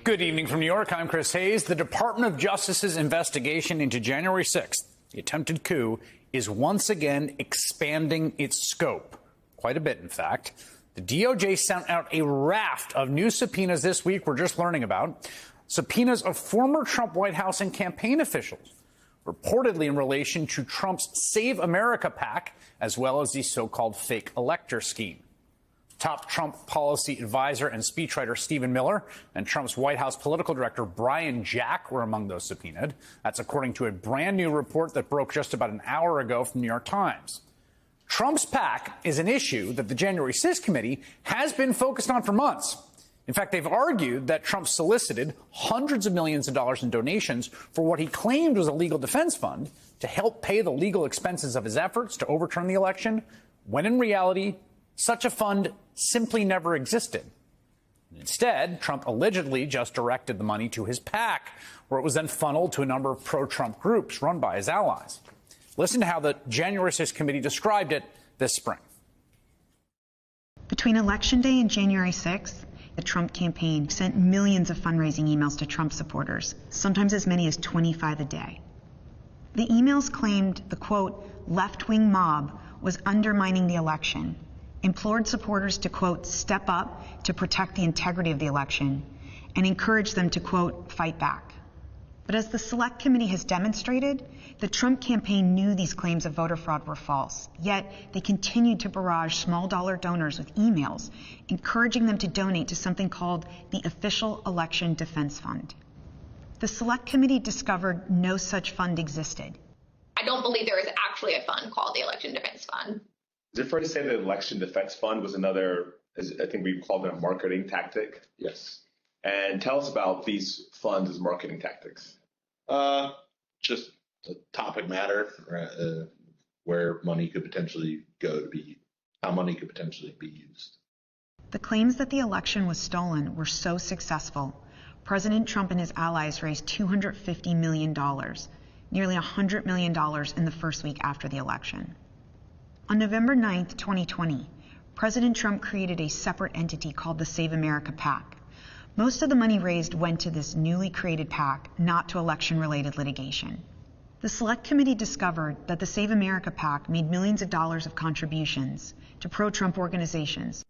Good evening from New York. I'm Chris Hayes. The Department of Justice's investigation into January 6th, the attempted coup, is once again expanding its scope. Quite a bit, in fact. The DOJ sent out a raft of new subpoenas this week we're just learning about. Subpoenas of former Trump White House and campaign officials, reportedly in relation to Trump's Save America PAC, as well as the so-called fake elector scheme. Top Trump policy advisor and speechwriter Stephen Miller and Trump's White House political director Brian Jack were among those subpoenaed. That's according to a brand new report that broke just about an hour ago from the New York Times. Trump's PAC is an issue that the January 6th committee has been focused on for months. In fact, they've argued that Trump solicited hundreds of millions of dollars in donations for what he claimed was a legal defense fund to help pay the legal expenses of his efforts to overturn the election, when in reality, such a fund simply never existed. Instead, Trump allegedly just directed the money to his PAC, where it was then funneled to a number of pro-Trump groups run by his allies. Listen to how the January 6th committee described it this spring. Between Election Day and January 6th, the Trump campaign sent millions of fundraising emails to Trump supporters, sometimes as many as 25 a day. The emails claimed the, quote, left-wing mob was undermining the election, implored supporters to, quote, step up to protect the integrity of the election, and encouraged them to, quote, fight back. But as the Select Committee has demonstrated, the Trump campaign knew these claims of voter fraud were false, yet they continued to barrage small-dollar donors with emails, encouraging them to donate to something called the Official Election Defense Fund. The Select Committee discovered no such fund existed. I don't believe there is actually a fund called the Election Defense Fund. Is it fair to say that the Election Defense Fund was another, I think we called it a marketing tactic? Yes. And tell us about these funds as marketing tactics. Just a topic matter where money could potentially go to be, how money could potentially be used. The claims that the election was stolen were so successful, President Trump and his allies raised $250 million, nearly $100 million in the first week after the election. On November 9th, 2020, President Trump created a separate entity called the Save America PAC. Most of the money raised went to this newly created PAC, not to election-related litigation. The Select Committee discovered that the Save America PAC made millions of dollars of contributions to pro-Trump organizations.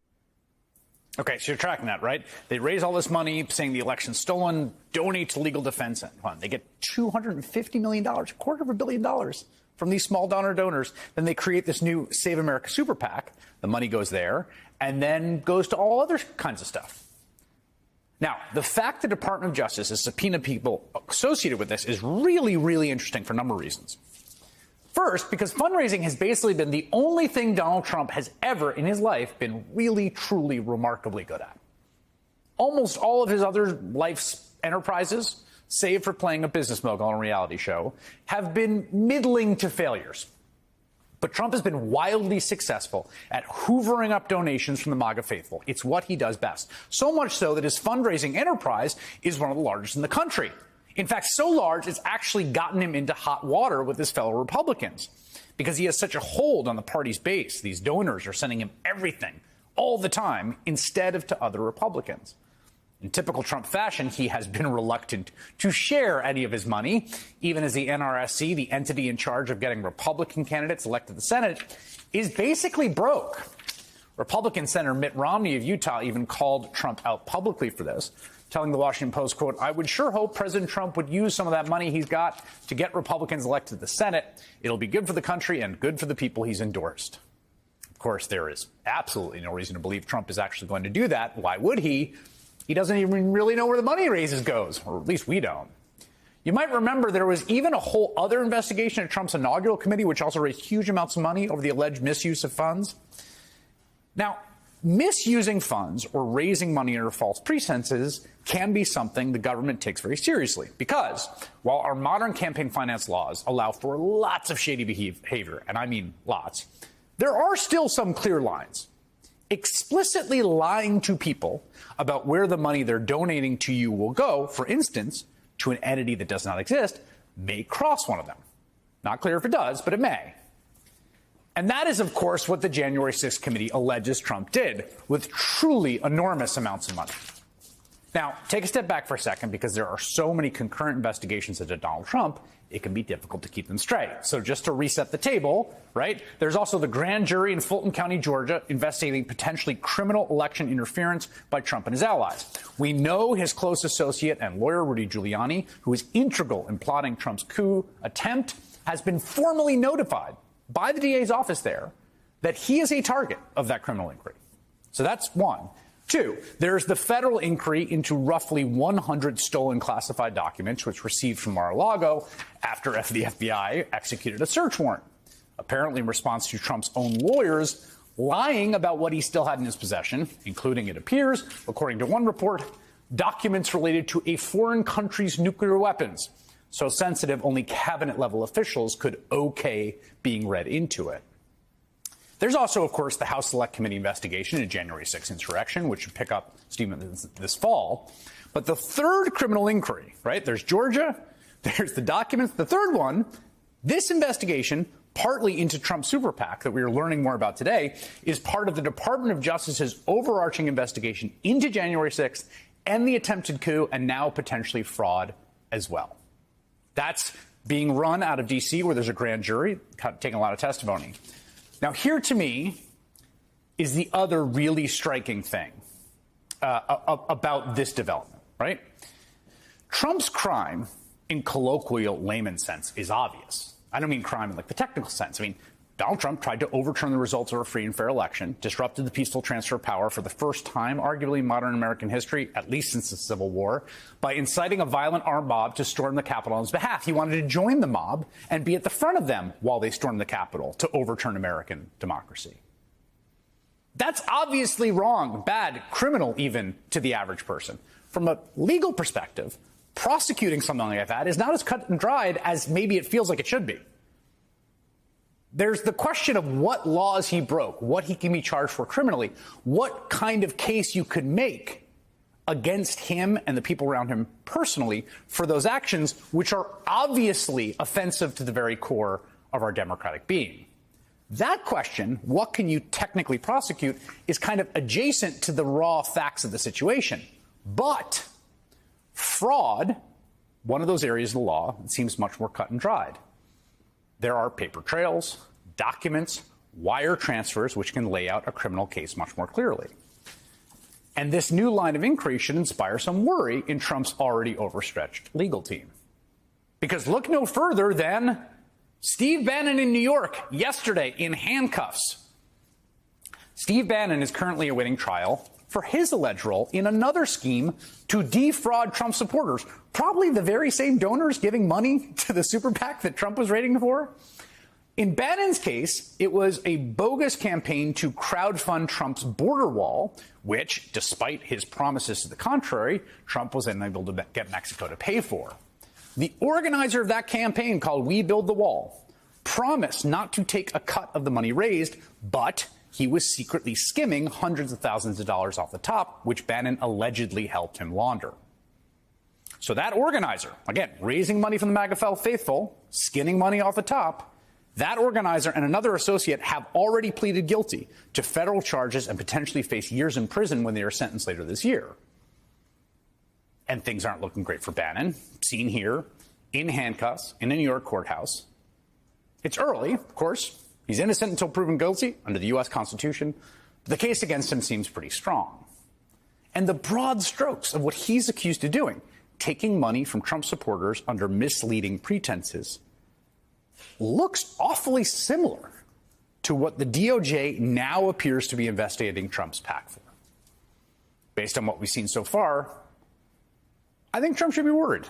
Okay, so you're tracking that, right? They raise all this money saying the election's stolen, donate to legal defense fund. They get $250 million, $250 million from these small donors. Then they create this new Save America Super PAC. The money goes there and then goes to all other kinds of stuff. Now, the fact the Department of Justice has subpoenaed people associated with this is really, really interesting for a number of reasons. First, because fundraising has basically been the only thing Donald Trump has ever in his life been really, truly, remarkably good at. Almost all of his other life's enterprises, save for playing a business mogul on a reality show, have been middling to failures. But Trump has been wildly successful at hoovering up donations from the MAGA faithful. It's what he does best. So much so that his fundraising enterprise is one of the largest in the country. In fact, so large it's actually gotten him into hot water with his fellow Republicans because he has such a hold on the party's base. These donors are sending him everything all the time instead of to other Republicans. In typical Trump fashion, he has been reluctant to share any of his money, even as the NRSC, the entity in charge of getting Republican candidates elected to the Senate, is basically broke. Republican Senator Mitt Romney of Utah even called Trump out publicly for this, telling the Washington Post, quote, I would sure hope President Trump would use some of that money he's got to get Republicans elected to the Senate. It'll be good for the country and good for the people he's endorsed. Of course, there is absolutely no reason to believe Trump is actually going to do that. Why would he? He doesn't even really know where the money he raises goes, or at least we don't. You might remember there was even a whole other investigation at Trump's inaugural committee, which also raised huge amounts of money over the alleged misuse of funds. Now, misusing funds or raising money under false pretenses can be something the government takes very seriously because while our modern campaign finance laws allow for lots of shady behavior, and I mean lots, there are still some clear lines. Explicitly lying to people about where the money they're donating to you will go, for instance, to an entity that does not exist, may cross one of them. Not clear if it does, but it may. And that is, of course, what the January 6th committee alleges Trump did with truly enormous amounts of money. Now, take a step back for a second, because there are so many concurrent investigations into Donald Trump, it can be difficult to keep them straight. So just to reset the table, right, there's also the grand jury in Fulton County, Georgia, investigating potentially criminal election interference by Trump and his allies. We know his close associate and lawyer, Rudy Giuliani, who is integral in plotting Trump's coup attempt, has been formally notified by the DA's office there that he is a target of that criminal inquiry. So that's one. Two, there's the federal inquiry into roughly 100 stolen classified documents which received from Mar-a-Lago after the FBI executed a search warrant, apparently in response to Trump's own lawyers lying about what he still had in his possession, including, it appears, according to one report, documents related to a foreign country's nuclear weapons, so sensitive only cabinet-level officials could okay being read into it. There's also, of course, the House Select Committee investigation into January 6th insurrection, which should pick up steam this fall. But the third criminal inquiry, right? There's Georgia, there's the documents. The third one, this investigation, partly into Trump's super PAC that we are learning more about today, is part of the Department of Justice's overarching investigation into January 6th and the attempted coup, and now potentially fraud as well. That's being run out of D.C., where there's a grand jury taking a lot of testimony. Now, here to me is the other really striking thing about this development, right? Trump's crime, in colloquial layman's sense, is obvious. I don't mean crime in like the technical sense. I mean, Donald Trump tried to overturn the results of a free and fair election, disrupted the peaceful transfer of power for the first time, arguably in modern American history, at least since the Civil War, by inciting a violent armed mob to storm the Capitol on his behalf. He wanted to join the mob and be at the front of them while they stormed the Capitol to overturn American democracy. That's obviously wrong, bad, criminal even to the average person. From a legal perspective, prosecuting something like that is not as cut and dried as maybe it feels like it should be. There's the question of what laws he broke, what he can be charged for criminally, what kind of case you could make against him and the people around him personally for those actions, which are obviously offensive to the very core of our democratic being. That question, what can you technically prosecute, is kind of adjacent to the raw facts of the situation. But fraud, one of those areas of the law, it seems much more cut and dried. There are paper trails, documents, wire transfers, which can lay out a criminal case much more clearly. And this new line of inquiry should inspire some worry in Trump's already overstretched legal team. Because look no further than Steve Bannon in New York yesterday in handcuffs. Steve Bannon is currently awaiting trial for his alleged role in another scheme to defraud Trump supporters, probably the very same donors giving money to the super PAC that Trump was raiding for. In Bannon's case, it was a bogus campaign to crowdfund Trump's border wall, which, despite his promises to the contrary, Trump was unable to get Mexico to pay for. The organizer of that campaign, called We Build the Wall, promised not to take a cut of the money raised, but he was secretly skimming hundreds of thousands of dollars off the top, which Bannon allegedly helped him launder. So that organizer, again, raising money from the MAGA faithful, skimming money off the top, that organizer and another associate have already pleaded guilty to federal charges and potentially face years in prison when they are sentenced later this year. And things aren't looking great for Bannon, seen here in handcuffs in a New York courthouse. It's early, of course. He's innocent until proven guilty under the U.S. Constitution. But the case against him seems pretty strong. And the broad strokes of what he's accused of doing, taking money from Trump supporters under misleading pretenses, looks awfully similar to what the DOJ now appears to be investigating Trump's PAC for. Based on what we've seen so far, I think Trump should be worried.